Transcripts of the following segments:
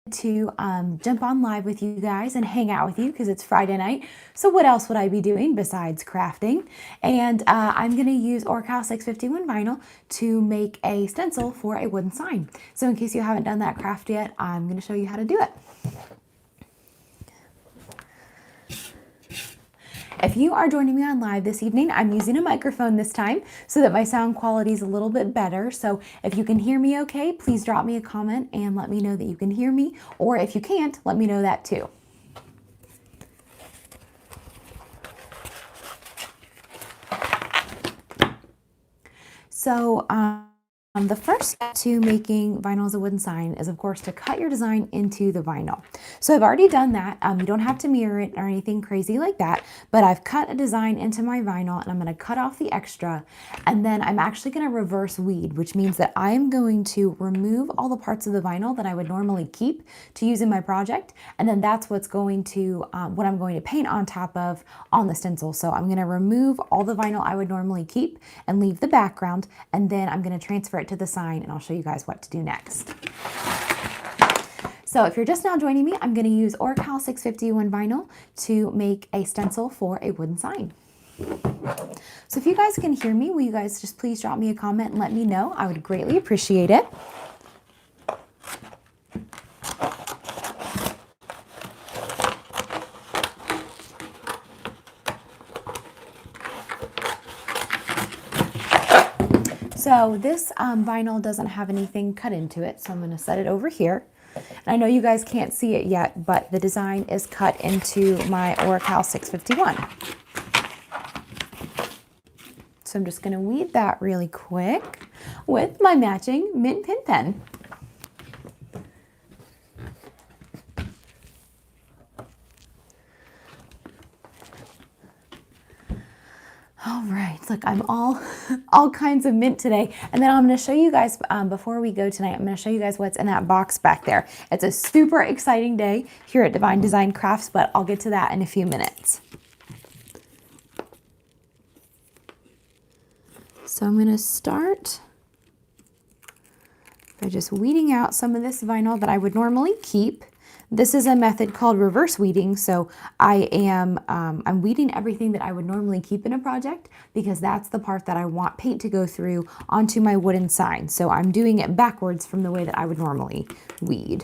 to jump on live with you guys and hang out with you because it's Friday night. So what else would I be doing besides crafting? And I'm going to use Oracal 651 vinyl to make a stencil for a wooden sign. So in case you haven't done that craft yet, I'm going to show you how to do it. If you are joining me on live this evening, I'm using a microphone this time so that my sound quality is a little bit better. So if you can hear me okay, please drop me a comment and let me know that you can hear me. Or if you can't, let me know that too. So, the first step to making vinyl as a wooden sign is, of course, to cut your design into the vinyl. So I've already done that. You don't have to mirror it or anything crazy like that, but I've cut a design into my vinyl and I'm going to cut off the extra. And then I'm actually going to reverse weed, which means that I am going to remove all the parts of the vinyl that I would normally keep to use in my project. And then that's what's going to, what I'm going to paint on top of on the stencil. So I'm going to remove all the vinyl I would normally keep and leave the background. And then I'm going to transfer it to the sign and I'll show you guys what to do next. So if you're just now joining me, I'm going to use Oracal 651 vinyl to make a stencil for a wooden sign. So if you guys can hear me, will you guys just please drop me a comment and let me know? I would greatly appreciate it. So this vinyl doesn't have anything cut into it, so I'm going to set it over here. And I know you guys can't see it yet, but the design is cut into my Oracal 651. So I'm just going to weed that really quick with my matching mint pin pen. All right, look, I'm all kinds of mint today. And then I'm going to show you guys, before we go tonight, I'm going to show you guys what's in that box back there. It's a super exciting day here at Divine Design Crafts, but I'll get to that in a few minutes. So I'm going to start by just weeding out some of this vinyl that I would normally keep. This is a method called reverse weeding, so I'm weeding everything that I would normally keep in a project because that's the part that I want paint to go through onto my wooden sign. So I'm doing it backwards from the way that I would normally weed.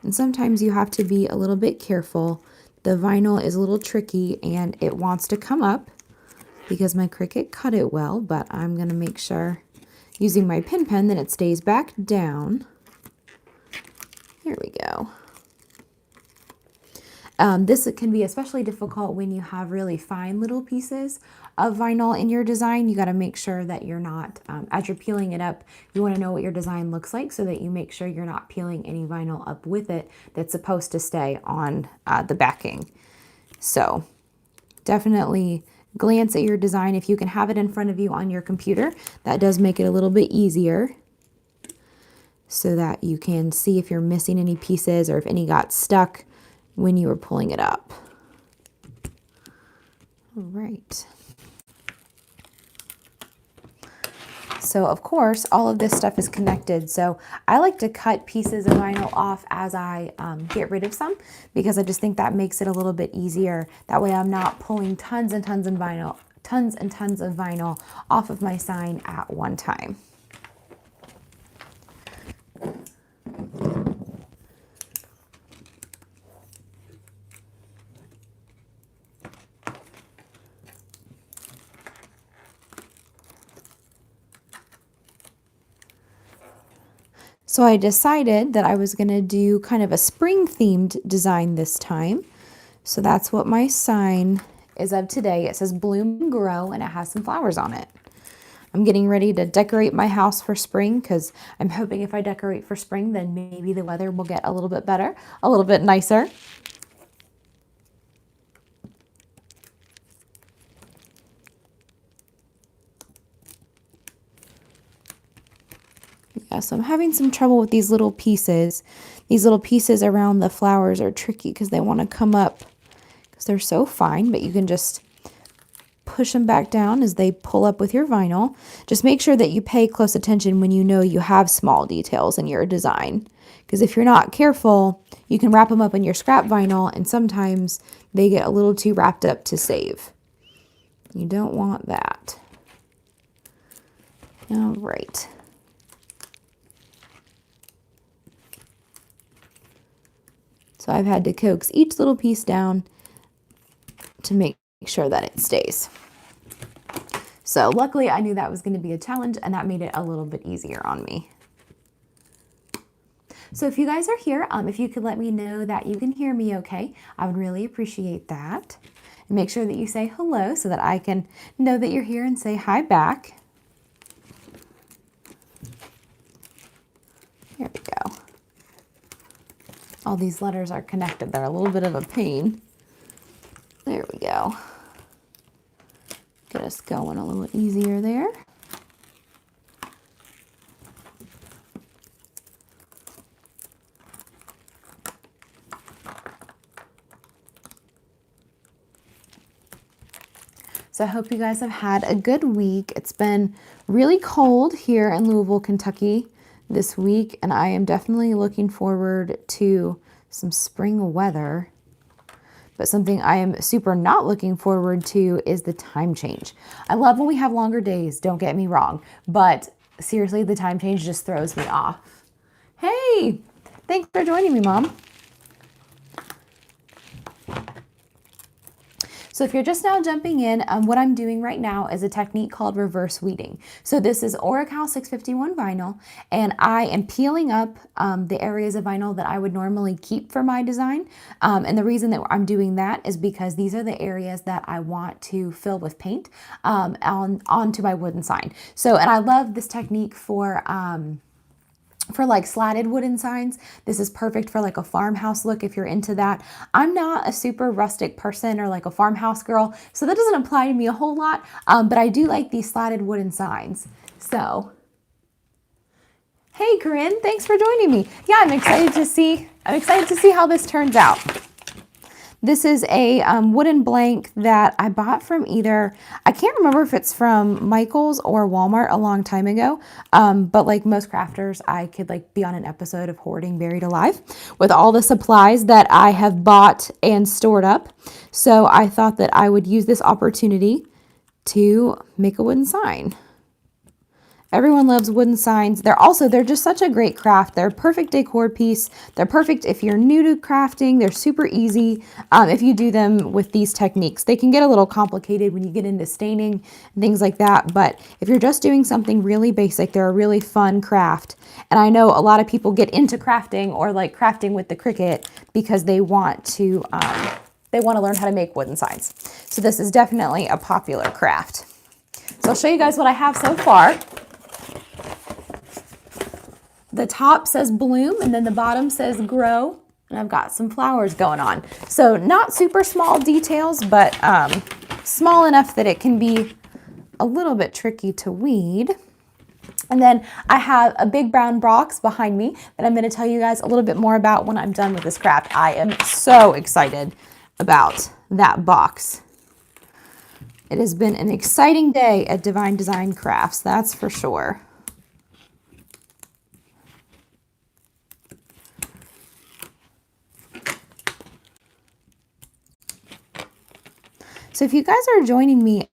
And sometimes you have to be a little bit careful. The vinyl is a little tricky and it wants to come up because my Cricut cut it well, but I'm going to make sure using my pin pen that it stays back down. Here we go. This can be especially difficult when you have really fine little pieces of vinyl in your design. You got to make sure that you're not, as you're peeling it up, you want to know what your design looks like so that you make sure you're not peeling any vinyl up with it that's supposed to stay on the backing. So definitely glance at your design. If you can have it in front of you on your computer, that does make it a little bit easier, so that you can see if you're missing any pieces or if any got stuck when you were pulling it up. All right. So of course, all of this stuff is connected. So I like to cut pieces of vinyl off as I get rid of some, because I just think that makes it a little bit easier. That way I'm not pulling tons and tons of vinyl off of my sign at one time. So I decided that I was going to do kind of a spring themed design this time. So that's what my sign is of today. It says bloom and grow and it has some flowers on it. I'm getting ready to decorate my house for spring because I'm hoping if I decorate for spring, then maybe the weather will get a little bit better, a little bit nicer. Yeah, so I'm having some trouble with these little pieces. These little pieces around the flowers are tricky because they want to come up because they're so fine, but you can just push them back down as they pull up with your vinyl. Just make sure that you pay close attention when you know you have small details in your design. Because if you're not careful, you can wrap them up in your scrap vinyl and sometimes they get a little too wrapped up to save. You don't want that. All right. So I've had to coax each little piece down to make sure that it stays. So luckily I knew that was going to be a challenge, and that made it a little bit easier on me. So if you guys are here, if you could let me know that you can hear me okay, I would really appreciate that. And make sure that you say hello so that I can know that you're here and say hi back. There we go. All these letters are connected. They're a little bit of a pain. There we go. Get us going a little easier there. So I hope you guys have had a good week. It's been really cold here in Louisville, Kentucky this week, and I am definitely looking forward to some spring weather. But something I am super not looking forward to is the time change. I love when we have longer days, don't get me wrong, but seriously, the time change just throws me off. Hey, thanks for joining me, Mom. So if you're just now jumping in, what I'm doing right now is a technique called reverse weeding. So this is Oracal 651 vinyl, and I am peeling up the areas of vinyl that I would normally keep for my design. And the reason that I'm doing that is because these are the areas that I want to fill with paint onto my wooden sign. So, and I love this technique for like slatted wooden signs. This is perfect for like a farmhouse look if you're into that. I'm not a super rustic person or like a farmhouse girl, so that doesn't apply to me a whole lot, but I do like these slatted wooden signs. So, hey Corinne, thanks for joining me. Yeah, I'm excited to see how this turns out. This is a wooden blank that I bought from either, I can't remember if it's from Michael's or Walmart a long time ago, but like most crafters, I could like be on an episode of Hoarding Buried Alive with all the supplies that I have bought and stored up. So I thought that I would use this opportunity to make a wooden sign. Everyone loves wooden signs. They're just such a great craft. They're a perfect decor piece. They're perfect if you're new to crafting. They're super easy if you do them with these techniques. They can get a little complicated when you get into staining and things like that, but if you're just doing something really basic, they're a really fun craft. And I know a lot of people get into crafting or like crafting with the Cricut because they want to learn how to make wooden signs. So this is definitely a popular craft. So I'll show you guys what I have so far. The top says bloom and then the bottom says grow, and I've got some flowers going on. So not super small details, but small enough that it can be a little bit tricky to weed. And then I have a big brown box behind me that I'm going to tell you guys a little bit more about when I'm done with this craft. I am so excited about that box. It has been an exciting day at Divine Design Crafts, that's for sure. So if you guys are joining me,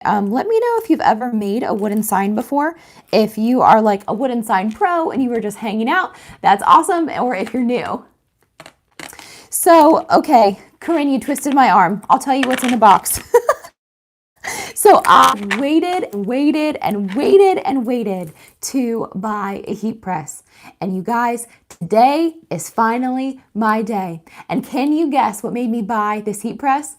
let me know if you've ever made a wooden sign before. If you are like a wooden sign pro and you were just hanging out, that's awesome. Or if you're new. So, okay, Corinne, you twisted my arm. I'll tell you what's in the box. So I waited to buy a heat press. And you guys, today is finally my day. And can you guess what made me buy this heat press?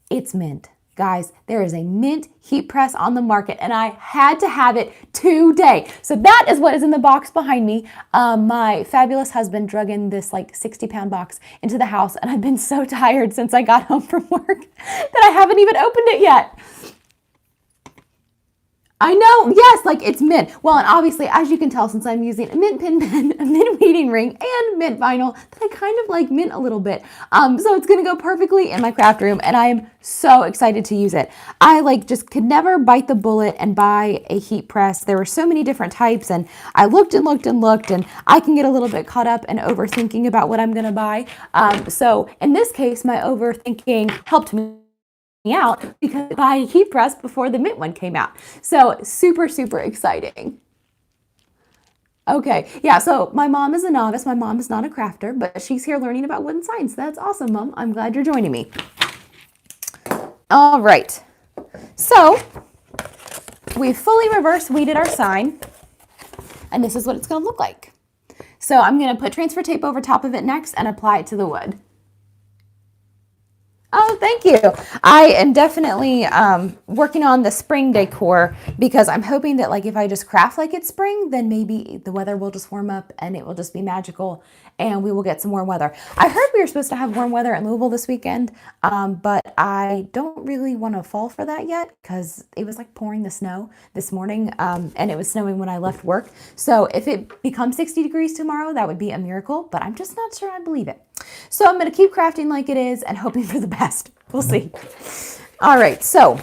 It's mint. Guys, there is a mint heat press on the market and I had to have it today. So that is what is in the box behind me. My fabulous husband drug in this like 60-pound box into the house and I've been so tired since I got home from work that I haven't even opened it yet. I know, yes, like it's mint. Well, and obviously, as you can tell, since I'm using a mint pin pen, a mint weeding ring, and mint vinyl, that I kind of like mint a little bit. So it's gonna go perfectly in my craft room, and I am so excited to use it. I like just could never bite the bullet and buy a heat press. There were so many different types, and I looked and looked and looked, and I can get a little bit caught up and overthinking about what I'm gonna buy. So in this case, my overthinking helped me out because I buy a heat press before the mint one came out. So super, super exciting. Okay, yeah, so my mom is a novice. My mom is not a crafter, but she's here learning about wooden signs. That's awesome, Mom. I'm glad you're joining me. All right, so we fully reverse weeded our sign, and this is what it's gonna look like. So I'm gonna put transfer tape over top of it next and apply it to the wood. Oh, thank you. I am definitely working on the spring decor because I'm hoping that like if I just craft like it's spring, then maybe the weather will just warm up and it will just be magical and we will get some warm weather. I heard we were supposed to have warm weather in Louisville this weekend, but I don't really want to fall for that yet because it was like pouring the snow this morning and it was snowing when I left work. So if it becomes 60 degrees tomorrow, that would be a miracle, but I'm just not sure I believe it. So I'm going to keep crafting like it is and hoping for the best. We'll see. All right, so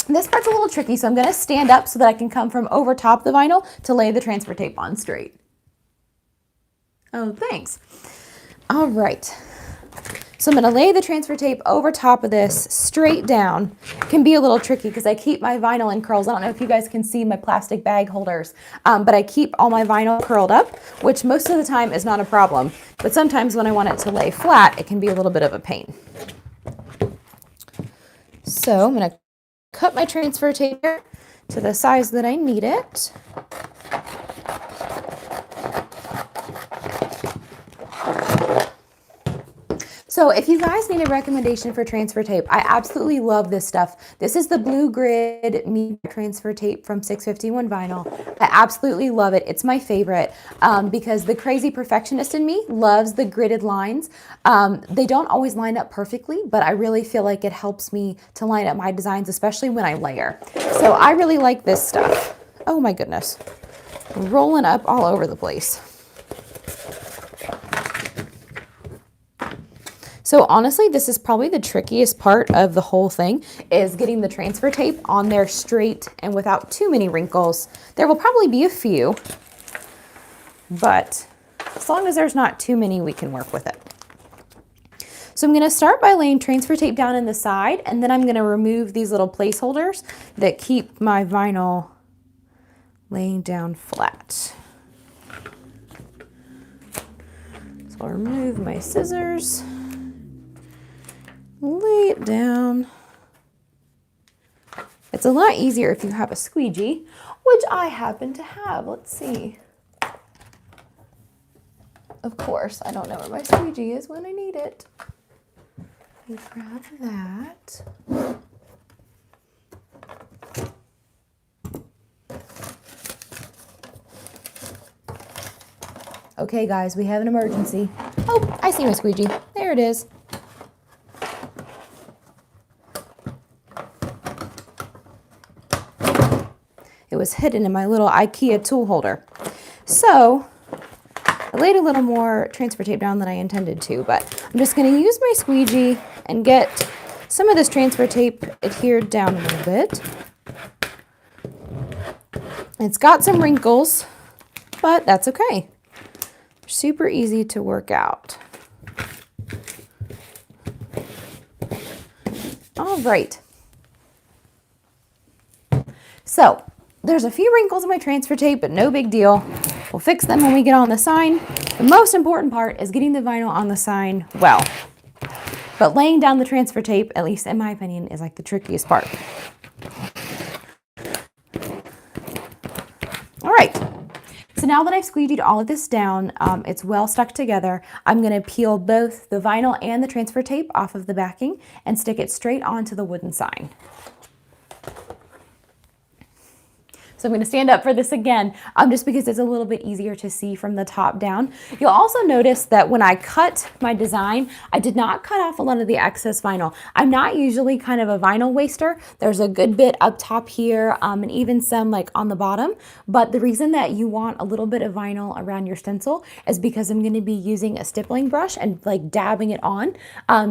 this part's a little tricky, so I'm going to stand up so that I can come from over top the vinyl to lay the transfer tape on straight. Oh, thanks. All right. So I'm going to lay the transfer tape over top of this straight down. It can be a little tricky because I keep my vinyl in curls. I don't know if you guys can see my plastic bag holders, but I keep all my vinyl curled up, which most of the time is not a problem. But sometimes when I want it to lay flat, it can be a little bit of a pain. So I'm going to cut my transfer tape here to the size that I need it. So if you guys need a recommendation for transfer tape, I absolutely love this stuff. This is the Blue Grid Me transfer tape from 651 Vinyl. I absolutely love it. It's my favorite because the crazy perfectionist in me loves the gridded lines. They don't always line up perfectly, but I really feel like it helps me to line up my designs, especially when I layer. So I really like this stuff. Oh my goodness. Rolling up all over the place. So honestly, this is probably the trickiest part of the whole thing is getting the transfer tape on there straight and without too many wrinkles. There will probably be a few, but as long as there's not too many, we can work with it. So I'm going to start by laying transfer tape down in the side, and then I'm going to remove these little placeholders that keep my vinyl laying down flat. So I'll remove my scissors. Lay it down. It's a lot easier if you have a squeegee, which I happen to have. Let's see. Of course, I don't know where my squeegee is when I need it. Let me grab that. Okay, guys, we have an emergency. Oh, I see my squeegee. There it is. It was hidden in my little IKEA tool holder. So I laid a little more transfer tape down than I intended to, but I'm just going to use my squeegee and get some of this transfer tape adhered down a little bit. It's got some wrinkles, but that's okay. Super easy to work out. All right. So there's a few wrinkles in my transfer tape, but no big deal. We'll fix them when we get on the sign. The most important part is getting the vinyl on the sign well. But laying down the transfer tape, at least in my opinion, is like the trickiest part. All right. So now that I've squeegeed all of this down, it's well stuck together, I'm going to peel both the vinyl and the transfer tape off of the backing and stick it straight onto the wooden sign. So So I'm going to stand up for this again, just because it's a little bit easier to see from the top down. You'll also notice that when I cut my design, I did not cut off a lot of the excess vinyl. I'm not usually kind of a vinyl waster. There's a good bit up top here, and even some like on the bottom. But the reason that you want a little bit of vinyl around your stencil is because I'm going to be using a stippling brush and like dabbing it on.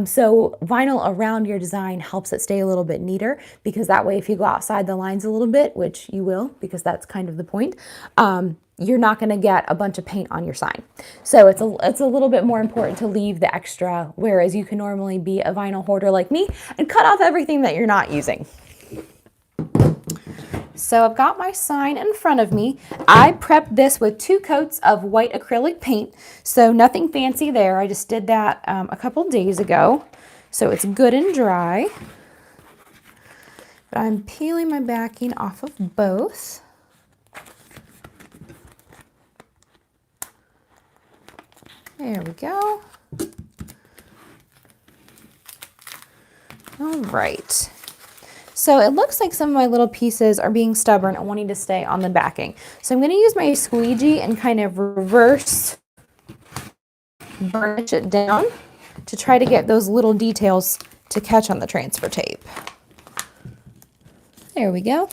So vinyl around your design helps it stay a little bit neater, because that way if you go outside the lines a little bit, which you will, because that's kind of the point, you're not going to get a bunch of paint on your sign. So it's a little bit more important to leave the extra, whereas you can normally be a vinyl hoarder like me and cut off everything that you're not using. So I've got my sign in front of me. I prepped this with 2 coats of white acrylic paint, so nothing fancy there. I just did that a couple days ago, so it's good and dry. But I'm peeling my backing off of both. There we go. All right. So it looks like some of my little pieces are being stubborn and wanting to stay on the backing. So I'm going to use my squeegee and kind of reverse burnish it down to try to get those little details to catch on the transfer tape. There we go.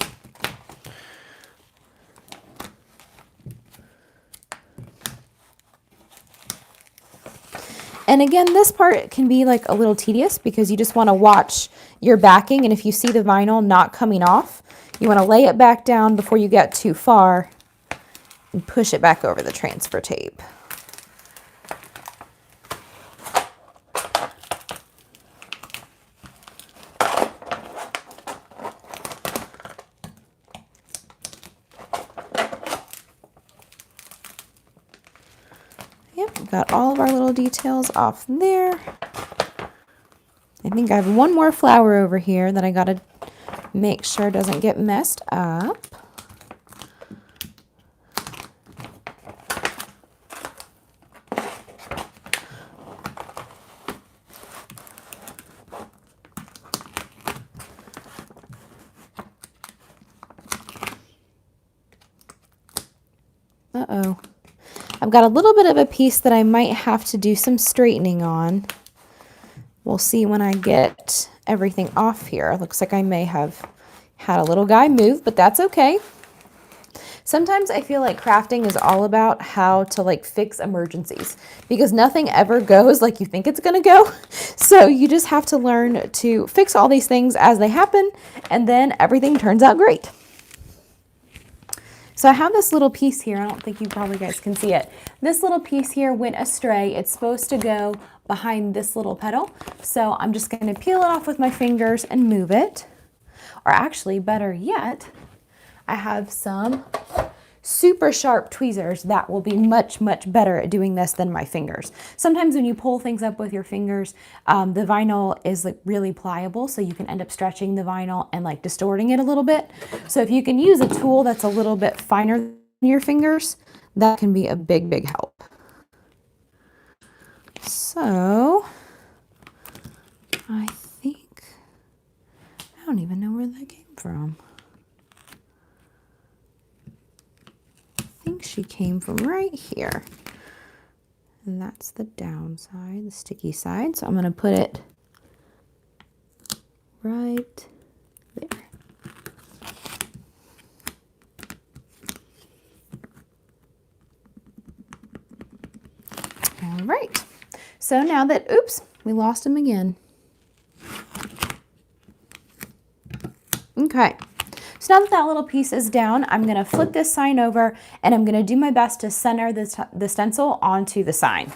And again, this part can be like a little tedious because you just want to watch your backing, and if you see the vinyl not coming off, you want to lay it back down before you get too far and push it back over the transfer tape. Yep, got all of our little details off there. I think I have one more flower over here that I gotta make sure doesn't get messed up. Uh-oh. I've got a little bit of a piece that I might have to do some straightening on. We'll see when I get everything off here. Looks like I may have had a little guy move, but that's okay. Sometimes I feel like crafting is all about how to like fix emergencies, because nothing ever goes like you think it's gonna go. So you just have to learn to fix all these things as they happen, and then everything turns out great. So I have this little piece here. I don't think you probably guys can see it. This little piece here went astray. It's supposed to go behind this little petal. So I'm just going to peel it off with my fingers and move it. Or actually, better yet, I have some super sharp tweezers that will be much, much better at doing this than my fingers. Sometimes when you pull things up with your fingers, the vinyl is like really pliable, so you can end up stretching the vinyl and like distorting it a little bit. So if you can use a tool that's a little bit finer than your fingers, that can be a big, big help. So I think, I don't even know where that came from. I think she came from right here, and that's the downside, the sticky side. So I'm going to put it right there. All right. So now that, oops, we lost him again. Okay. So now that that little piece is down, I'm going to flip this sign over, and I'm going to do my best to center the stencil onto the sign.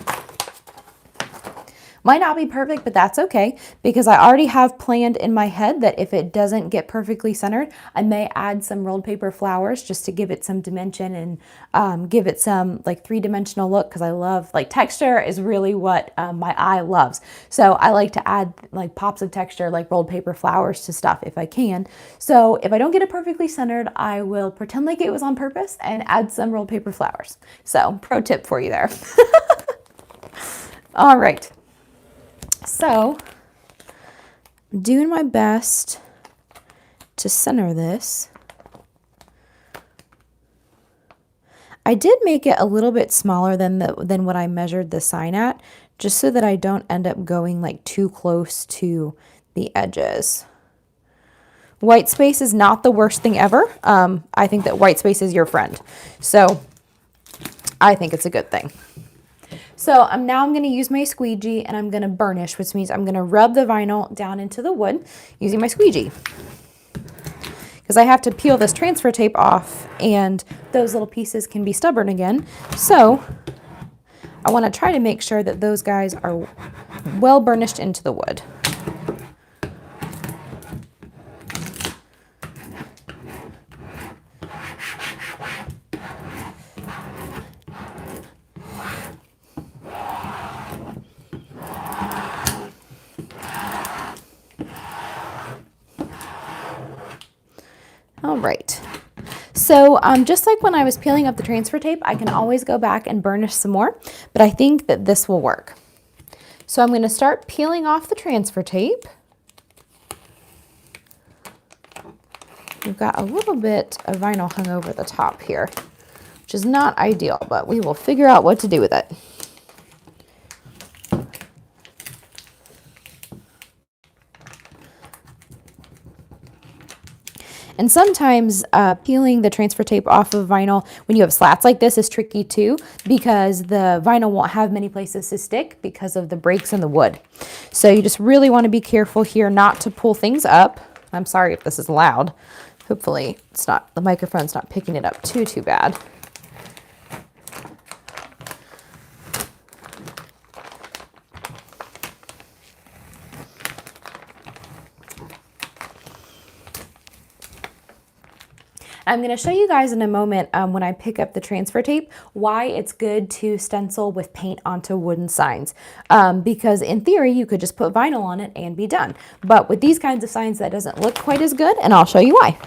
Might not be perfect, but that's okay, because I already have planned in my head that if it doesn't get perfectly centered, I may add some rolled paper flowers just to give it some dimension and give it some like 3-dimensional look, because I love, like, texture is really what my eye loves. So I like to add like pops of texture, like rolled paper flowers to stuff if I can. So if I don't get it perfectly centered, I will pretend like it was on purpose and add some rolled paper flowers. So pro tip for you there. All right. So I'm doing my best to center this I did make it a little bit smaller than what I measured the sign at, just so that I don't end up going like too close to the edges. White space is not the worst thing ever. I think that white space is your friend. So I think it's a good thing. So now I'm going to use my squeegee and I'm going to burnish, which means I'm going to rub the vinyl down into the wood using my squeegee. Because I have to peel this transfer tape off and those little pieces can be stubborn again. So I want to try to make sure that those guys are well burnished into the wood. All right, so just like when I was peeling up the transfer tape, I can always go back and burnish some more, but I think that this will work. So I'm going to start peeling off the transfer tape. We've got a little bit of vinyl hung over the top here, which is not ideal, but we will figure out what to do with it. And sometimes peeling the transfer tape off of vinyl when you have slats like this is tricky too, because the vinyl won't have many places to stick because of the breaks in the wood. So you just really want to be careful here not to pull things up. I'm sorry if this is loud. Hopefully it's not, the microphone's not picking it up too bad. I'm going to show you guys in a moment when I pick up the transfer tape why it's good to stencil with paint onto wooden signs. Because in theory you could just put vinyl on it and be done. But with these kinds of signs that doesn't look quite as good, and I'll show you why.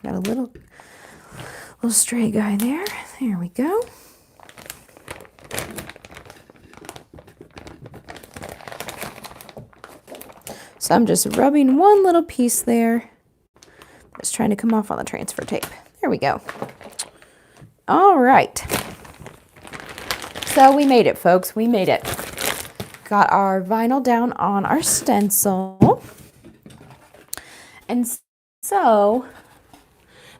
Got a little stray guy there. There we go. So I'm just rubbing one little piece there. Just trying to come off on the transfer tape. There we go. All right. So we made it, folks. We made it. Got our vinyl down on our stencil. And so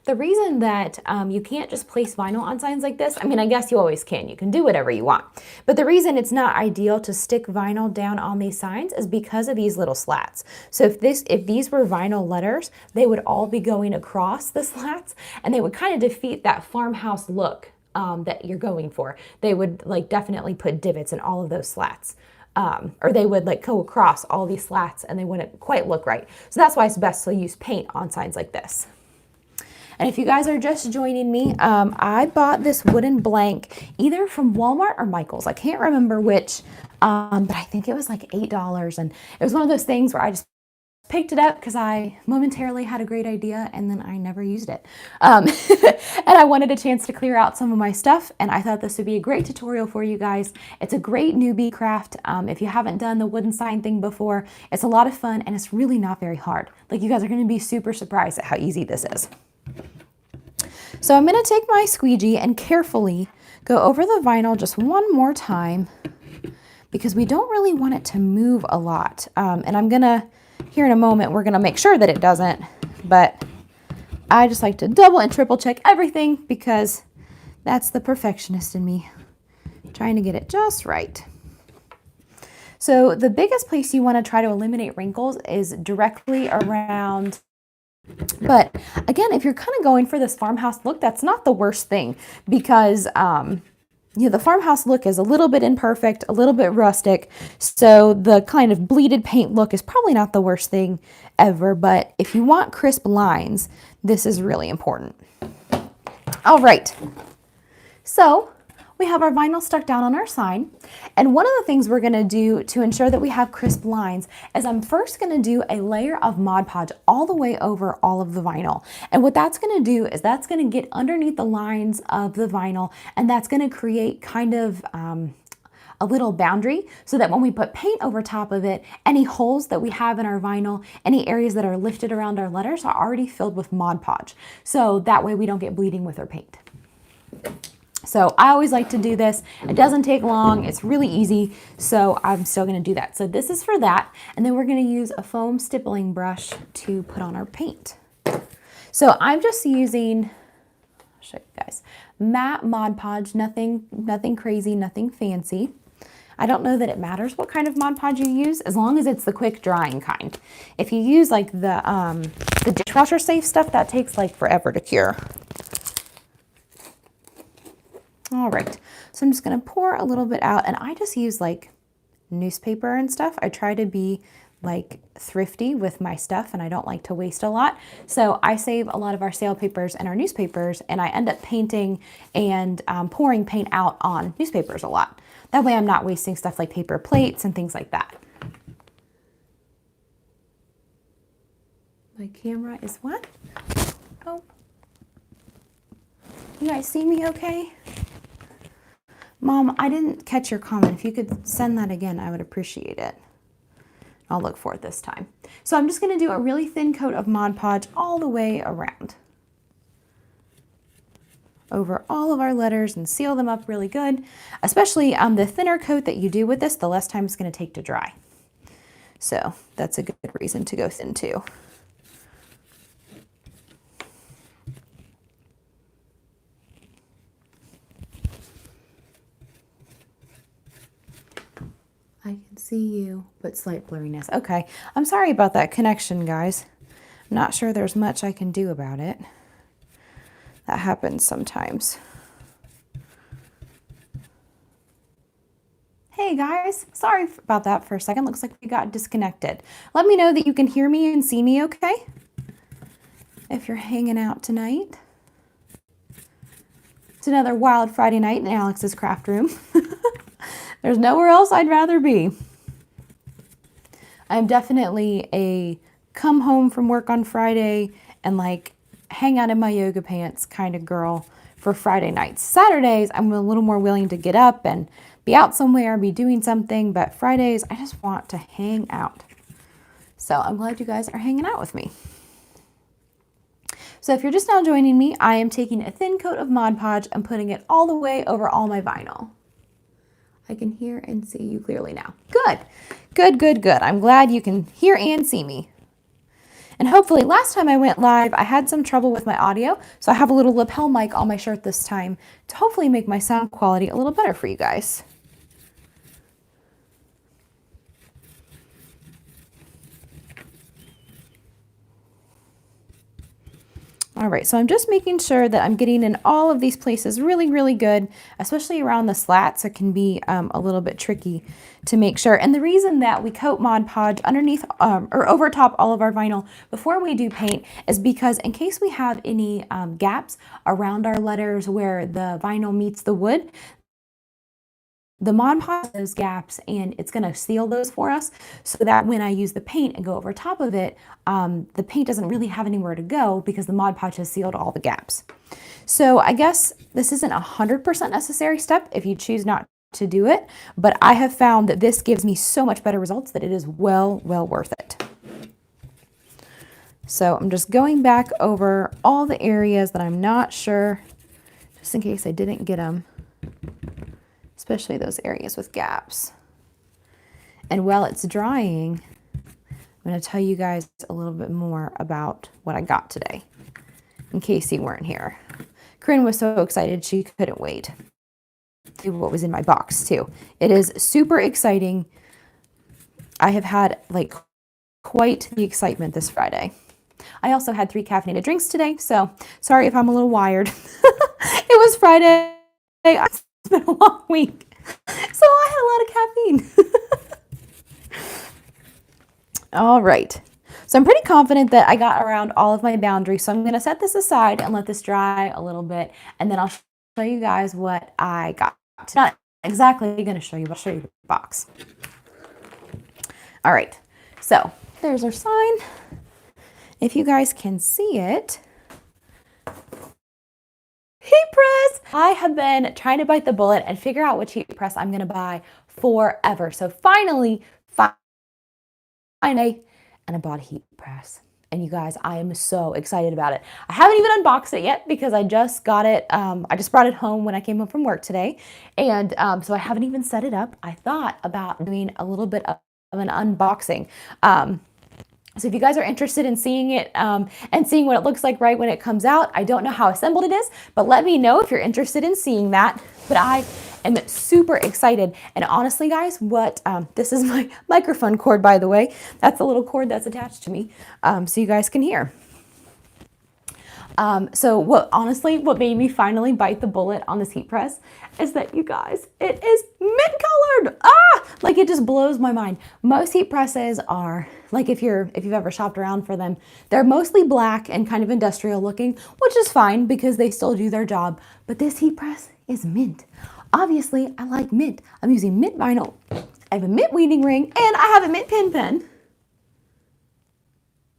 the reason that you can't just place vinyl on signs like this, I mean, I guess you always can. You can do whatever you want. But the reason it's not ideal to stick vinyl down on these signs is because of these little slats. So if these were vinyl letters, they would all be going across the slats, and they would kind of defeat that farmhouse look that you're going for. They would like definitely put divots in all of those slats. Or they would like go across all these slats and they wouldn't quite look right. So that's why it's best to use paint on signs like this. And if you guys are just joining me, I bought this wooden blank either from Walmart or Michael's. I can't remember which, but I think it was like $8. And it was one of those things where I just picked it up because I momentarily had a great idea and then I never used it. And I wanted a chance to clear out some of my stuff, and I thought this would be a great tutorial for you guys. It's a great newbie craft. If you haven't done the wooden sign thing before, it's a lot of fun and it's really not very hard. Like, you guys are going to be super surprised at how easy this is. So I'm going to take my squeegee and carefully go over the vinyl just one more time because we don't really want it to move a lot. And I'm going to, here in a moment, we're going to make sure that it doesn't, but I just like to double and triple check everything because that's the perfectionist in me, trying to get it just right. So the biggest place you want to try to eliminate wrinkles is directly around. But again, if you're kind of going for this farmhouse look, that's not the worst thing because, the farmhouse look is a little bit imperfect, a little bit rustic. So the kind of bleeded paint look is probably not the worst thing ever. But if you want crisp lines, this is really important. All right. So we have our vinyl stuck down on our sign. And one of the things we're gonna do to ensure that we have crisp lines is I'm first gonna do a layer of Mod Podge all the way over all of the vinyl. And what that's gonna do is that's gonna get underneath the lines of the vinyl, and that's gonna create kind of a little boundary so that when we put paint over top of it, any holes that we have in our vinyl, any areas that are lifted around our letters are already filled with Mod Podge. So that way we don't get bleeding with our paint. So I always like to do this. It doesn't take long. It's really easy. So I'm still going to do that. So this is for that. And then we're going to use a foam stippling brush to put on our paint. So I'm just using, I'll show you guys, matte Mod Podge, nothing crazy, nothing fancy. I don't know that it matters what kind of Mod Podge you use, as long as it's the quick drying kind. If you use like the dishwasher safe stuff, that takes like forever to cure. All right, so I'm just gonna pour a little bit out, and I just use like newspaper and stuff. I try to be like thrifty with my stuff, and I don't like to waste a lot. So I save a lot of our sale papers and our newspapers, and I end up painting and pouring paint out on newspapers a lot. That way I'm not wasting stuff like paper plates and things like that. My camera is what? Oh. You guys see me okay? Mom, I didn't catch your comment. If you could send that again, I would appreciate it. I'll look for it this time. So I'm just gonna do a really thin coat of Mod Podge all the way around, over all of our letters, and seal them up really good. Especially the thinner coat that you do with this, the less time it's gonna take to dry. So that's a good reason to go thin too. I can see you, but slight blurriness. Okay, I'm sorry about that connection, guys. I'm not sure there's much I can do about it. That happens sometimes. Hey guys, sorry about that for a second. Looks like we got disconnected. Let me know that you can hear me and see me okay, if you're hanging out tonight. It's another wild Friday night in Alex's craft room. There's nowhere else I'd rather be. I'm definitely a come home from work on Friday and like hang out in my yoga pants kind of girl for Friday nights. Saturdays, I'm a little more willing to get up and be out somewhere, be doing something, but Fridays, I just want to hang out. So I'm glad you guys are hanging out with me. So if you're just now joining me, I am taking a thin coat of Mod Podge and putting it all the way over all my vinyl. I can hear and see you clearly now. Good, good, good, good. I'm glad you can hear and see me. And hopefully, last time I went live, I had some trouble with my audio, so I have a little lapel mic on my shirt this time to hopefully make my sound quality a little better for you guys. All right, so I'm just making sure that I'm getting in all of these places really, really good, especially around the slats. It can be a little bit tricky to make sure. And the reason that we coat Mod Podge underneath or over top all of our vinyl before we do paint is because in case we have any gaps around our letters where the vinyl meets the wood, the Mod Podge has those gaps and it's going to seal those for us so that when I use the paint and go over top of it, the paint doesn't really have anywhere to go because the Mod Podge has sealed all the gaps. So I guess this isn't 100% necessary step if you choose not to do it, but I have found that this gives me so much better results that it is well worth it. So I'm just going back over all the areas that I'm not sure, just in case I didn't get them. Especially those areas with gaps. And while it's drying, I'm going to tell you guys a little bit more about what I got today, in case you weren't here. Corinne was so excited she couldn't wait to see what was in my box too. It is super exciting. I have had like quite the excitement this Friday. I also had 3 caffeinated drinks today, so sorry if I'm a little wired. It was Friday. It's been a long week, so I had a lot of caffeine. All right, so I'm pretty confident that I got around all of my boundaries, so I'm going to set this aside and let this dry a little bit, and then I'll show you guys what I got Not exactly going to show you, but I'll show you the box. All right, so there's our sign. If you guys can see it. Heat press! I have been trying to bite the bullet and figure out which heat press I'm going to buy forever. So finally, and I bought a heat press. And you guys, I am so excited about it. I haven't even unboxed it yet because I just got it. I just brought it home when I came home from work today. And so I haven't even set it up. I thought about doing a little bit of an unboxing. So if you guys are interested in seeing it and seeing what it looks like right when it comes out, I don't know how assembled it is, but let me know if you're interested in seeing that. But I am super excited. And honestly, guys, this is my microphone cord, by the way. That's a little cord that's attached to me so you guys can hear. So what made me finally bite the bullet on this heat press is that, you guys, it is mint colored. Like, it just blows my mind. Most heat presses are, like, if you've ever shopped around for them, they're mostly black and kind of industrial looking, which is fine because they still do their job. But this heat press is mint. Obviously, I like mint. I'm using mint vinyl. I have a mint weeding ring and I have a mint pen.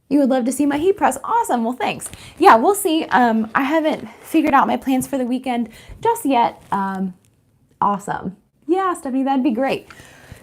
You would love to see my heat press. Awesome. Well, thanks. Yeah, we'll see. I haven't figured out my plans for the weekend just yet. Awesome. Yeah, Stephanie, that'd be great.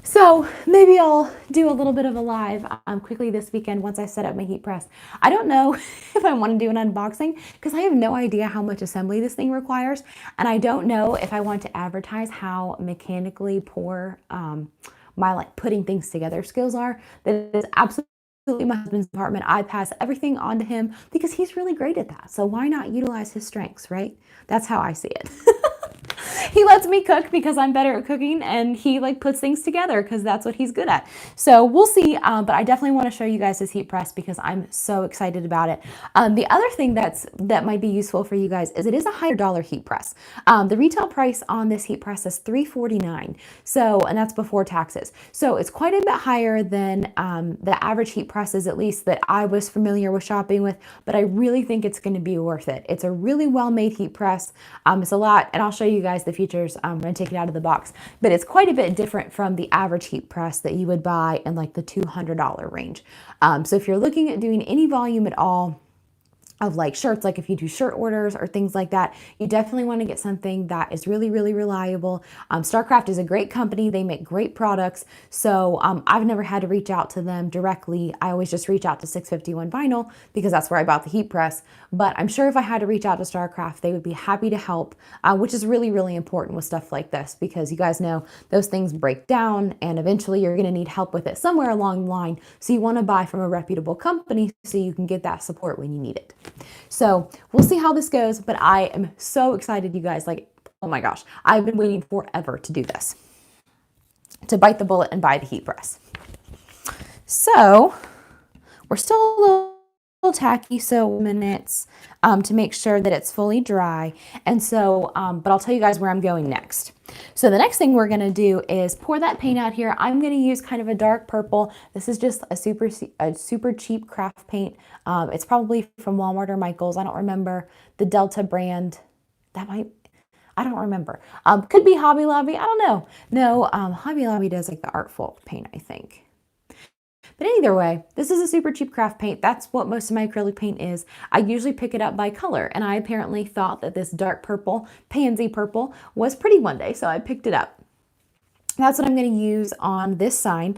So maybe I'll do a little bit of a live quickly this weekend once I set up my heat press. I don't know if I want to do an unboxing because I have no idea how much assembly this thing requires. And I don't know if I want to advertise how mechanically poor my like putting things together skills are. That is absolutely my husband's department. I pass everything on to him because he's really great at that. So why not utilize his strengths, right? That's how I see it. He lets me cook because I'm better at cooking, and he like puts things together because that's what he's good at. So we'll see, but I definitely want to show you guys this heat press because I'm so excited about it. The other thing that might be useful for you guys is it is a higher dollar heat press. The retail price on this heat press is $349. So, and that's before taxes. So it's quite a bit higher than the average heat presses, at least that I was familiar with shopping with, but I really think it's going to be worth it. It's a really well-made heat press. It's a lot, and I'll show you guys the features when I take it out of the box, but it's quite a bit different from the average heat press that you would buy in like the $200 range. So if you're looking at doing any volume at all of like shirts, like if you do shirt orders or things like that, you definitely want to get something that is really, really reliable. StarCraft is a great company. They make great products. So I've never had to reach out to them directly. I always just reach out to 651 Vinyl because that's where I bought the heat press. But I'm sure if I had to reach out to StarCraft, they would be happy to help, which is really, really important with stuff like this because you guys know those things break down and eventually you're going to need help with it somewhere along the line. So you want to buy from a reputable company so you can get that support when you need it. So we'll see how this goes, but I am so excited, you guys. Like, oh my gosh, I've been waiting forever to do this, to bite the bullet and buy the heat press. So we're still a little tacky, so minutes to make sure that it's fully dry. And so, but I'll tell you guys where I'm going next. So the next thing we're going to do is pour that paint out here. I'm going to use kind of a dark purple. This is just a super cheap craft paint. It's probably from Walmart or Michael's. I don't remember the Delta brand. I don't remember. Could be Hobby Lobby. I don't know. No, Hobby Lobby does like the Artful paint, I think. But either way, this is a super cheap craft paint. That's what most of my acrylic paint is. I usually pick it up by color, and I apparently thought that this dark purple, pansy purple, was pretty one day, so I picked it up. That's what I'm going to use on this sign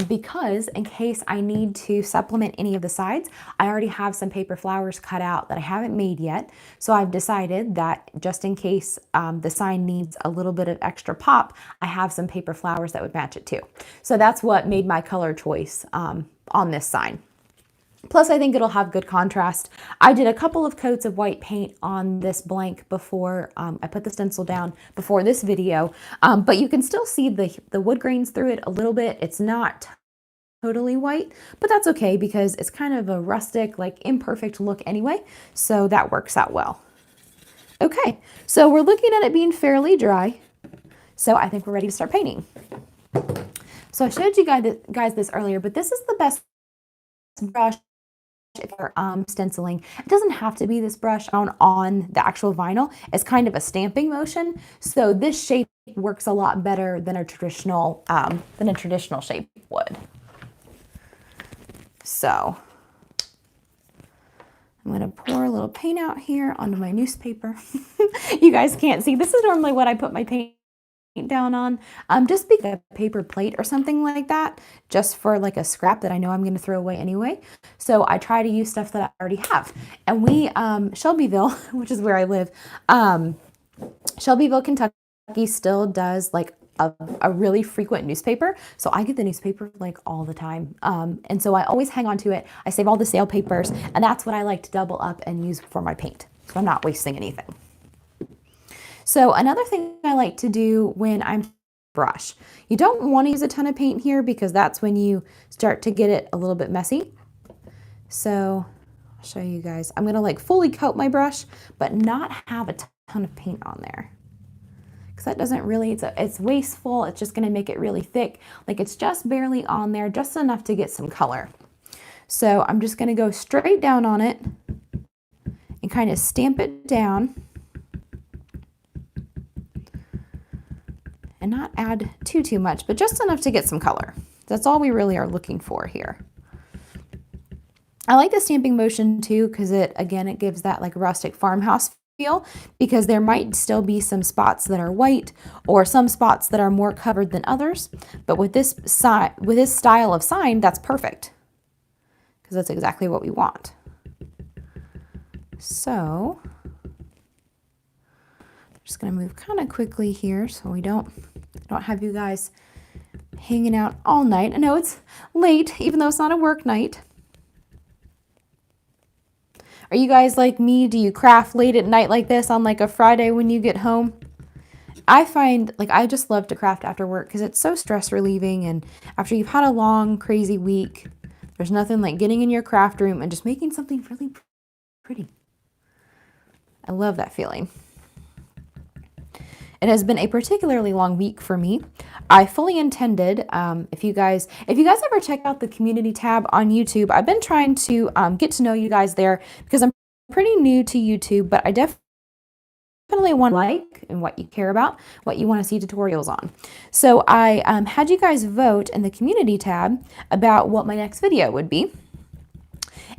because in case I need to supplement any of the sides, I already have some paper flowers cut out that I haven't made yet. So I've decided that just in case the sign needs a little bit of extra pop, I have some paper flowers that would match it too. So that's what made my color choice on this sign. Plus, I think it'll have good contrast. I did a couple of coats of white paint on this blank before I put the stencil down before this video, but you can still see the wood grains through it a little bit. It's not totally white, but that's okay because it's kind of a rustic, like imperfect look anyway, so that works out well. Okay, so we're looking at it being fairly dry, so I think we're ready to start painting. So I showed you guys this earlier, but this is the best brush if you're stenciling. It doesn't have to be this brush on the actual vinyl. It's kind of a stamping motion. So this shape works a lot better than a traditional shape would. So I'm going to pour a little paint out here onto my newspaper. You guys can't see. This is normally what I put my paint down on, just because a paper plate or something like that, just for like a scrap that I know I'm going to throw away anyway. So I try to use stuff that I already have. And we, Shelbyville, which is where I live, Shelbyville, Kentucky still does like a really frequent newspaper. So I get the newspaper like all the time. And so I always hang on to it. I save all the sale papers, and that's what I like to double up and use for my paint. So I'm not wasting anything. So another thing I like to do when I'm brush, you don't want to use a ton of paint here because that's when you start to get it a little bit messy. So I'll show you guys. I'm going to like fully coat my brush, but not have a ton of paint on there. Because that doesn't really, it's wasteful. It's just going to make it really thick. Like it's just barely on there, just enough to get some color. So I'm just going to go straight down on it and kind of stamp it down. And not add too much, but just enough to get some color. That's all we really are looking for here. I like the stamping motion too, because it gives that like rustic farmhouse feel, because there might still be some spots that are white or some spots that are more covered than others. But with this style of sign, that's perfect, because that's exactly what we want. So I'm just going to move kind of quickly here so we don't have you guys hanging out all night. I know it's late, even though it's not a work night. Are you guys like me? Do you craft late at night like this on like a Friday when you get home? I find like I just love to craft after work because it's so stress relieving, and after you've had a long, crazy week, there's nothing like getting in your craft room and just making something really pretty. I love that feeling. It has been a particularly long week for me. I fully intended, if you guys ever check out the community tab on YouTube, I've been trying to get to know you guys there because I'm pretty new to YouTube, but I definitely want to like and what you care about, what you want to see tutorials on. So I had you guys vote in the community tab about what my next video would be.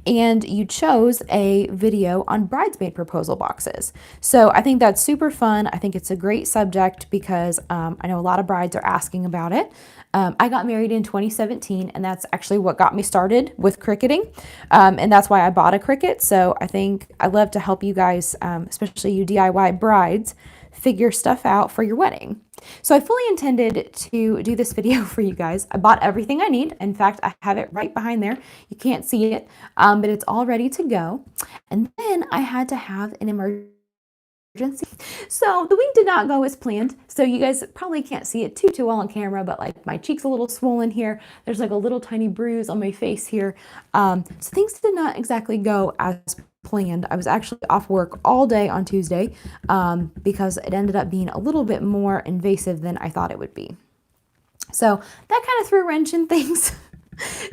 And you chose a video on bridesmaid proposal boxes. So I think that's super fun. I think it's a great subject because I know a lot of brides are asking about it. I got married in 2017, and that's actually what got me started with Cricutting. And that's why I bought a Cricut. So I think I love to help you guys, especially you DIY brides, figure stuff out for your wedding. So I fully intended to do this video for you guys. I bought everything I need. In fact, I have it right behind there. You can't see it, but it's all ready to go. And then I had to have an emergency. So the week did not go as planned. So you guys probably can't see it too well on camera, but like my cheek's a little swollen here. There's like a little tiny bruise on my face here. So things did not exactly go as planned. I was actually off work all day on Tuesday because it ended up being a little bit more invasive than I thought it would be. So that kind of threw a wrench in things.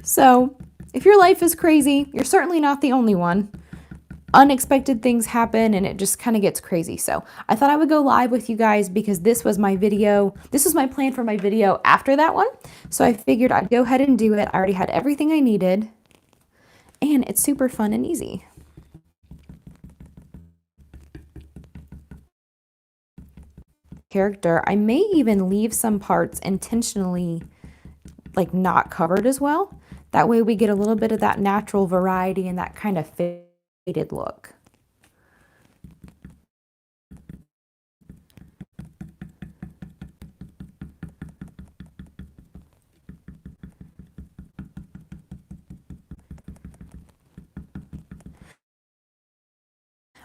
So if your life is crazy, you're certainly not the only one. Unexpected things happen and it just kind of gets crazy. So I thought I would go live with you guys because this was my video. This was my plan for my video after that one. So I figured I'd go ahead and do it. I already had everything I needed, and it's super fun and easy. Character, I may even leave some parts intentionally like not covered as well. That way we get a little bit of that natural variety and that kind of faded look.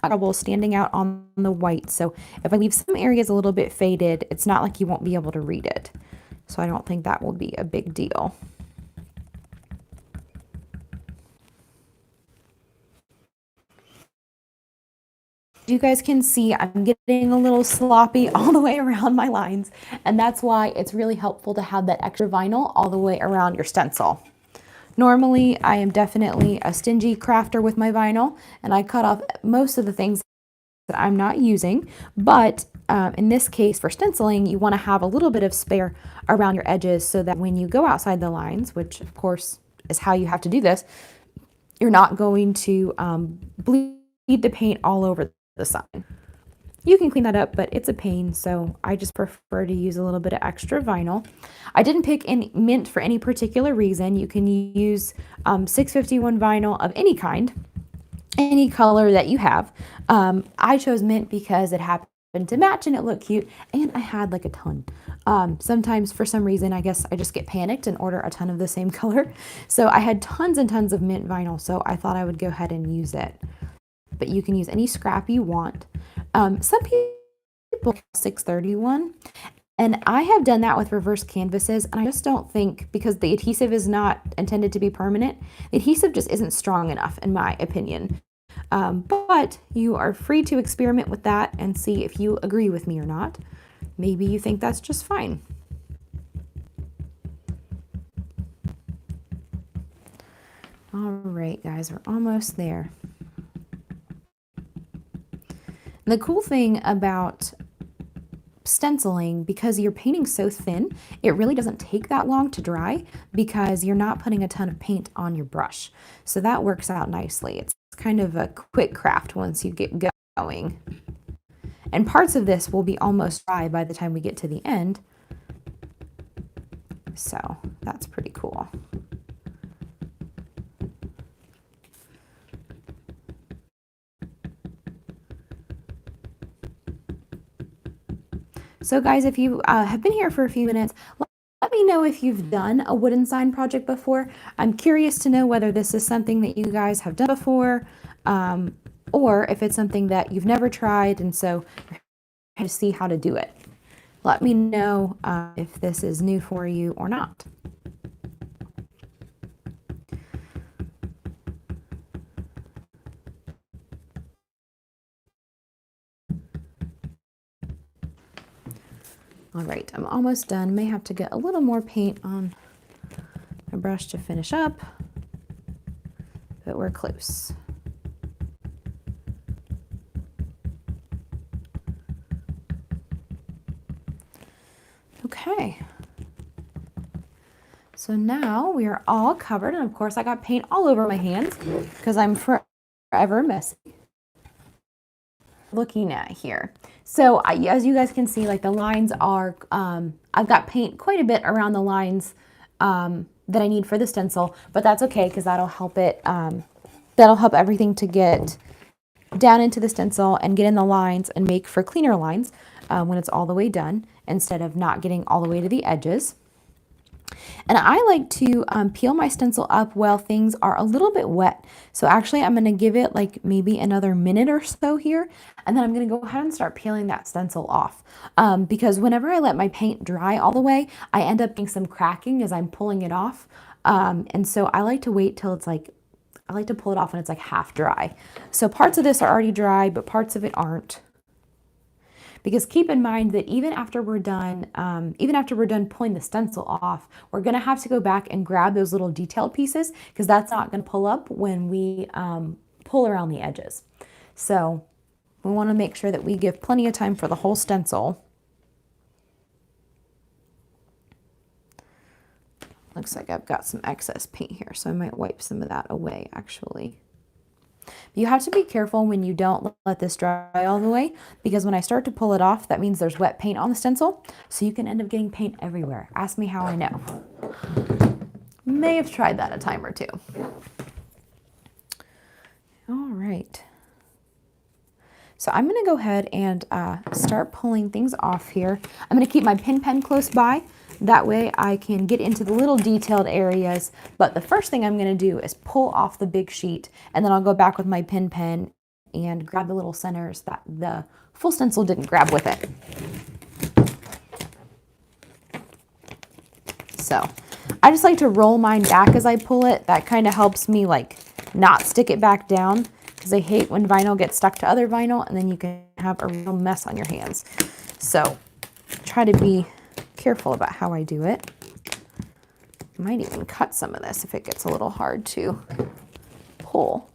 Trouble standing out on the white, so if I leave some areas a little bit faded, it's not like you won't be able to read it. So I don't think that will be a big deal. You guys can see I'm getting a little sloppy all the way around my lines, and that's why it's really helpful to have that extra vinyl all the way around your stencil. Normally, I am definitely a stingy crafter with my vinyl, and I cut off most of the things that I'm not using, but in this case for stenciling, you want to have a little bit of spare around your edges so that when you go outside the lines, which of course is how you have to do this, you're not going to bleed the paint all over the sign. You can clean that up, but it's a pain, so I just prefer to use a little bit of extra vinyl. I didn't pick any mint for any particular reason. You can use 651 vinyl of any kind, any color that you have. I chose mint because it happened to match and it looked cute, and I had like a ton. Sometimes for some reason, I guess I just get panicked and order a ton of the same color. So I had tons and tons of mint vinyl, so I thought I would go ahead and use it. But you can use any scrap you want. Some people 631, and I have done that with reverse canvases, and I just don't think, because the adhesive is not intended to be permanent, the adhesive just isn't strong enough in my opinion. But you are free to experiment with that and see if you agree with me or not. Maybe you think that's just fine. All right, guys, we're almost there. The cool thing about stenciling, because you're painting so thin, it really doesn't take that long to dry because you're not putting a ton of paint on your brush. So that works out nicely. It's kind of a quick craft once you get going. And parts of this will be almost dry by the time we get to the end. So that's pretty cool. So guys, if you have been here for a few minutes, let me know if you've done a wooden sign project before. I'm curious to know whether this is something that you guys have done before, or if it's something that you've never tried and so you're trying to see how to do it. Let me know if this is new for you or not. All right, I'm almost done. May have to get a little more paint on my brush to finish up, but we're close. Okay. So now we are all covered, and of course I got paint all over my hands because I'm forever messy. Looking at here. So as you guys can see, like the lines are, I've got paint quite a bit around the lines that I need for the stencil, but that's okay because that'll help it, that'll help everything to get down into the stencil and get in the lines and make for cleaner lines when it's all the way done instead of not getting all the way to the edges. And I like to peel my stencil up while things are a little bit wet. So actually I'm going to give it like maybe another minute or so here. And then I'm going to go ahead and start peeling that stencil off. Because whenever I let my paint dry all the way, I end up getting some cracking as I'm pulling it off. And so I like to wait till it's like, I like to pull it off when it's like half dry. So parts of this are already dry, but parts of it aren't. Because keep in mind that even after we're done pulling the stencil off, we're going to have to go back and grab those little detailed pieces because that's not going to pull up when we pull around the edges. So we want to make sure that we give plenty of time for the whole stencil. Looks like I've got some excess paint here, so I might wipe some of that away actually. You have to be careful when you don't let this dry all the way, because when I start to pull it off, that means there's wet paint on the stencil, so you can end up getting paint everywhere. Ask me how I know. May have tried that a time or two. All right. So I'm going to go ahead and start pulling things off here. I'm going to keep my pin pen close by. That way I can get into the little detailed areas. But the first thing I'm going to do is pull off the big sheet, and then I'll go back with my pin pen and grab the little centers that the full stencil didn't grab with it. So I just like to roll mine back as I pull it. That kind of helps me like not stick it back down, because I hate when vinyl gets stuck to other vinyl and then you can have a real mess on your hands. So try to be careful about how I do it. I might even cut some of this if it gets a little hard to pull.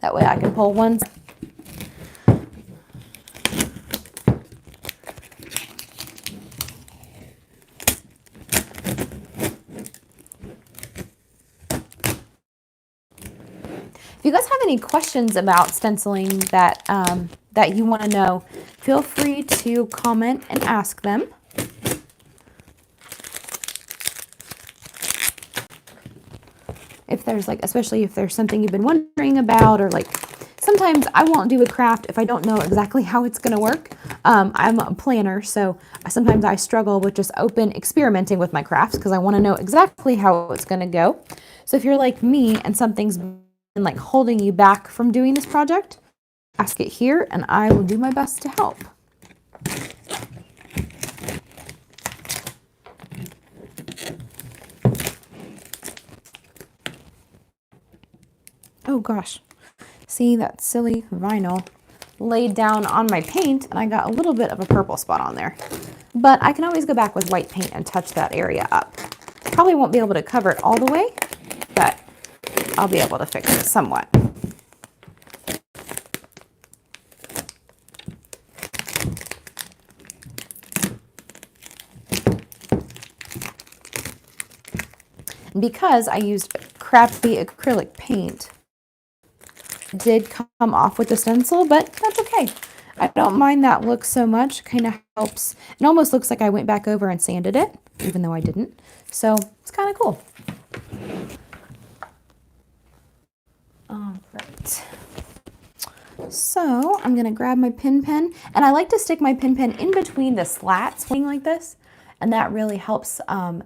That way I can pull one. If you guys have any questions about stenciling that, that you want to know, feel free to comment and ask them. If there's like, especially if there's something you've been wondering about, or like sometimes I won't do a craft if I don't know exactly how it's going to work. I'm a planner, so sometimes I struggle with just open experimenting with my crafts because I want to know exactly how it's going to go. So if you're like me and something's been like holding you back from doing this project, ask it here and I will do my best to help. Oh gosh, see that silly vinyl laid down on my paint and I got a little bit of a purple spot on there. But I can always go back with white paint and touch that area up. Probably won't be able to cover it all the way, but I'll be able to fix it somewhat. Because I used crappy acrylic paint, it did come off with the stencil, but that's okay. I don't mind that look so much. Kind of helps. It almost looks like I went back over and sanded it, even though I didn't. So it's kind of cool. All right. So I'm going to grab my pin pen, and I like to stick my pin pen in between the slats like this, and that really helps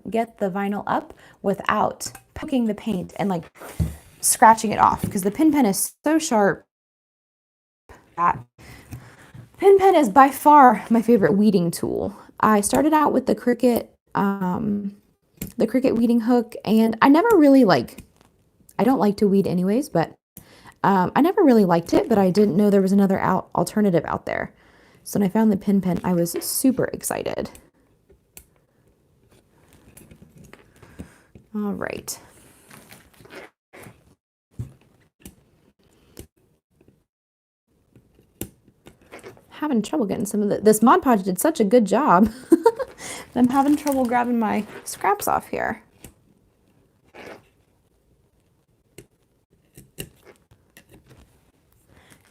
get the vinyl up without poking the paint and like scratching it off, because the pin pen is so sharp. That pin pen is by far my favorite weeding tool. I started out with the Cricut weeding hook, and I never really I don't like to weed anyways, but I never really liked it, but I didn't know there was another alternative out there. So when I found the pin pen, I was super excited. All right. Having trouble getting some of this Mod Podge did such a good job. I'm having trouble grabbing my scraps off here.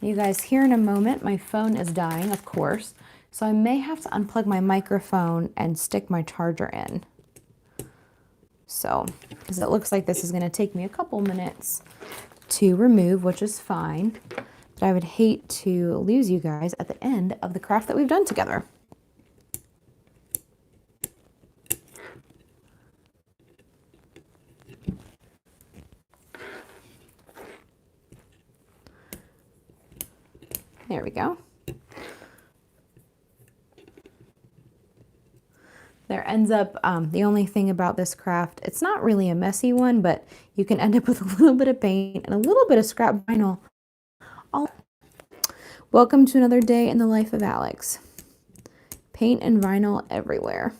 You guys, here in a moment, my phone is dying, of course, so I may have to unplug my microphone and stick my charger in. So, because it looks like this is going to take me a couple minutes to remove, which is fine. But I would hate to lose you guys at the end of the craft that we've done together. There we go. There ends up, the only thing about this craft, it's not really a messy one, but you can end up with a little bit of paint and a little bit of scrap vinyl. Welcome to another day in the life of Alex. Paint and vinyl everywhere.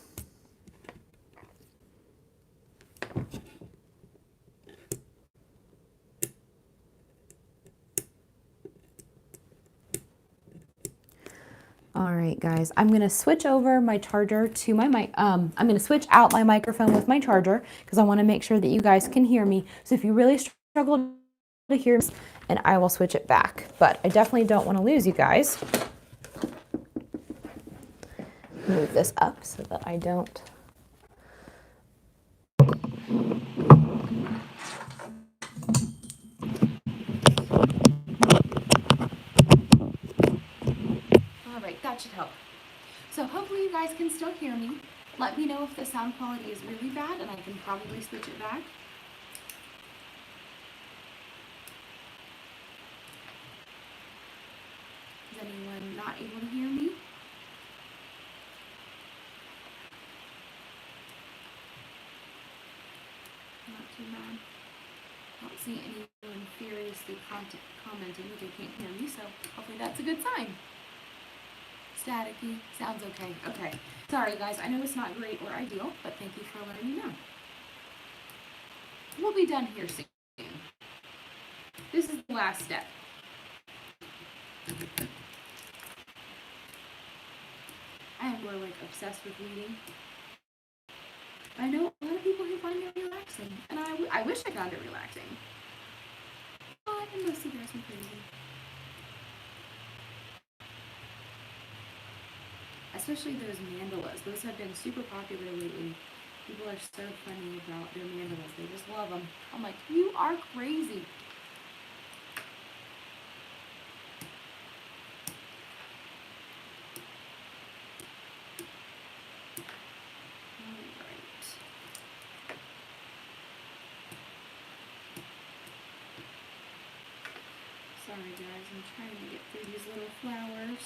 All right, guys, I'm going to switch over my charger to my mic. I'm going to switch out my microphone with my charger because I want to make sure that you guys can hear me. So if you really struggle to hear me, and I will switch it back. But I definitely don't want to lose you guys. Move this up so that I don't. All right, that should help. So hopefully you guys can still hear me. Let me know if the sound quality is really bad and I can probably switch it back. Is anyone not able to hear me? Not too bad. I don't see anyone furiously commenting that they can't hear me, so hopefully that's a good sign. Staticky. Sounds okay. Okay. Sorry, guys. I know it's not great or ideal, but thank you for letting me know. We'll be done here soon. This is the last step. I am more like obsessed with reading. I know a lot of people who find it relaxing, and I wish I found it relaxing. But It mostly drives me crazy. Especially those mandalas. Those have been super popular lately. People are so funny about their mandalas. They just love them. I'm like, you are crazy. Sorry guys, I'm trying to get through these little flowers.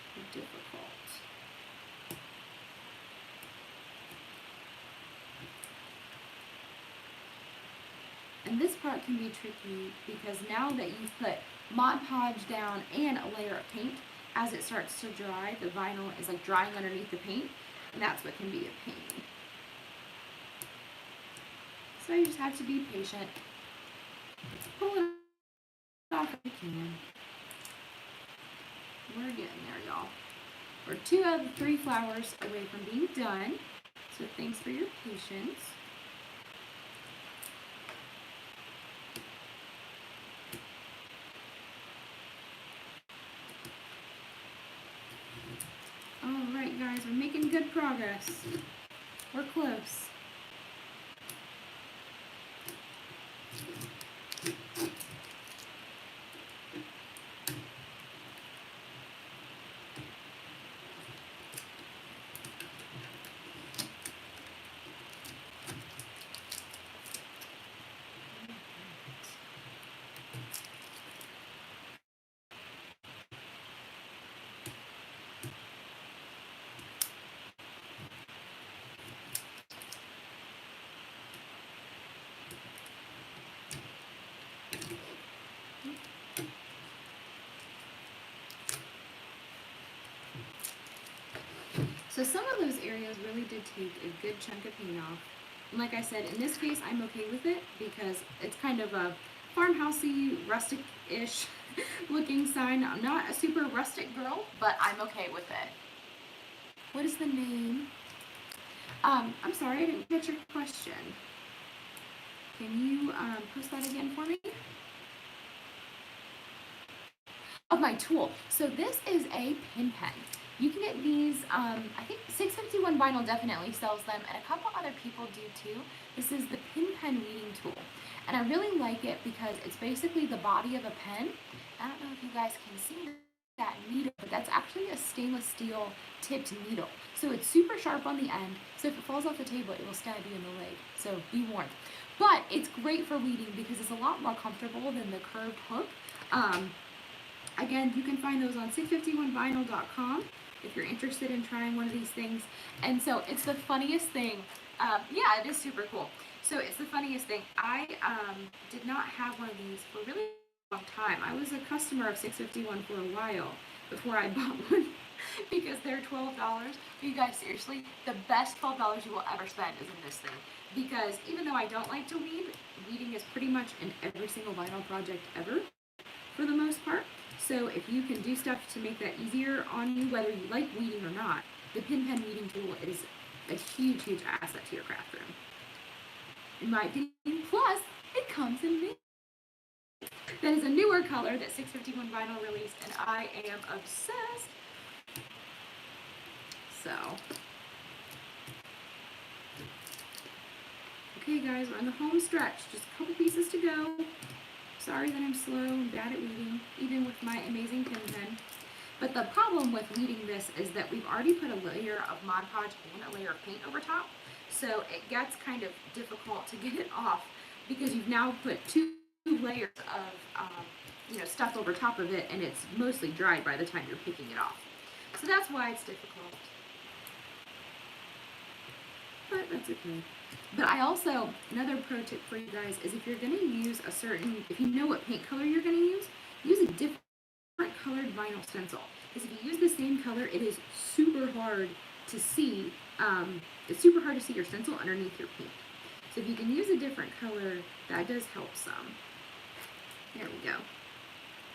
They're difficult. And this part can be tricky because now that you've put Mod Podge down and a layer of paint, as it starts to dry, the vinyl is like drying underneath the paint, and that's what can be a pain. So you just have to be patient. Pull it off if you can. We're getting there, y'all. We're 2 out of the 3 flowers away from being done. So thanks for your patience. All right, guys, we're making good progress. We're close. So some of those areas really did take a good chunk of paint off. And like I said, in this case, I'm okay with it because it's kind of a farmhousey, rustic-ish looking sign. I'm not a super rustic girl, but I'm okay with it. What is the name? I'm sorry, I didn't get your question. Can you post that again for me? Of my tool. So this is a pin pen. You can get these, I think 651 Vinyl definitely sells them, and a couple other people do too. This is the pin pen weeding tool. And I really like it because it's basically the body of a pen. I don't know if you guys can see that needle, but that's actually a stainless steel tipped needle. So it's super sharp on the end, so if it falls off the table, it will stab you in the leg. So be warned. But it's great for weeding because it's a lot more comfortable than the curved hook. Again, you can find those on 651vinyl.com if you're interested in trying one of these things. And so it's the funniest thing. Yeah, it is super cool. So it's the funniest thing. I did not have one of these for a really long time. I was a customer of 651 for a while before I bought one because they're $12. You guys, seriously, the best $12 you will ever spend is in this thing. Because even though I don't like to weed, weeding is pretty much in every single vinyl project ever for the most part. So if you can do stuff to make that easier on you, whether you like weeding or not, the pin pen weeding tool is a huge, huge asset to your craft room. In my opinion, plus it comes in mint. That is a newer color that 651 Vinyl released, and I am obsessed. So, okay guys, we're on the home stretch. Just a couple pieces to go. Sorry that I'm slow and bad at weeding, even with my amazing pin pen. But the problem with weeding this is that we've already put a layer of Mod Podge and a layer of paint over top. So it gets kind of difficult to get it off because you've now put 2 layers of stuff over top of it, and it's mostly dried by the time you're picking it off. So that's why it's difficult. But that's okay. But I also, another pro tip for you guys is if you're going to use if you know what paint color you're going to use a different colored vinyl stencil. Because if you use the same color, it is super hard to see, it's super hard to see your stencil underneath your paint. So if you can use a different color, that does help some. There we go.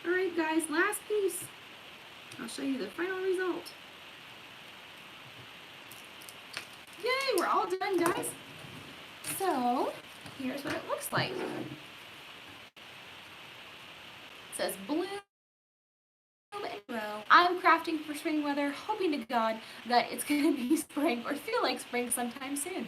Alright guys, last piece. I'll show you the final result. Yay, we're all done, guys. So here's what it looks like. It says bloom and grow. I'm crafting for spring weather, hoping to God that it's going to be spring or feel like spring sometime soon.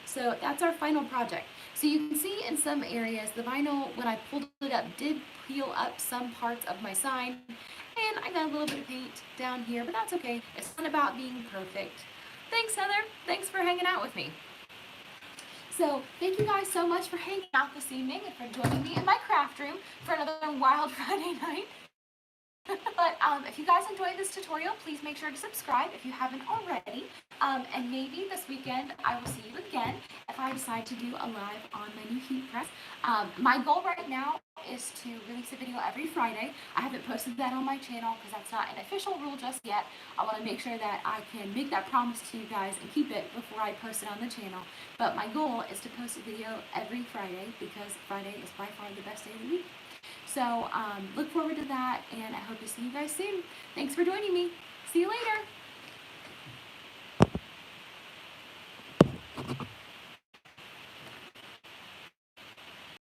So that's our final project. So you can see in some areas the vinyl, when I pulled it up, did peel up some parts of my sign. And I got a little bit of paint down here, but that's okay. It's not about being perfect. Thanks, Heather. Thanks for hanging out with me. So thank you guys so much for hanging out this evening and for joining me in my craft room for another wild Friday night. But if you guys enjoyed this tutorial, please make sure to subscribe if you haven't already. And maybe this weekend I will see you again if I decide to do a live on my new heat press. My goal right now is to release a video every Friday. I haven't posted that on my channel because that's not an official rule just yet. I want to make sure that I can make that promise to you guys and keep it before I post it on the channel. But my goal is to post a video every Friday because Friday is by far the best day of the week. So look forward to that, and I hope to see you guys soon. Thanks for joining me. See you later.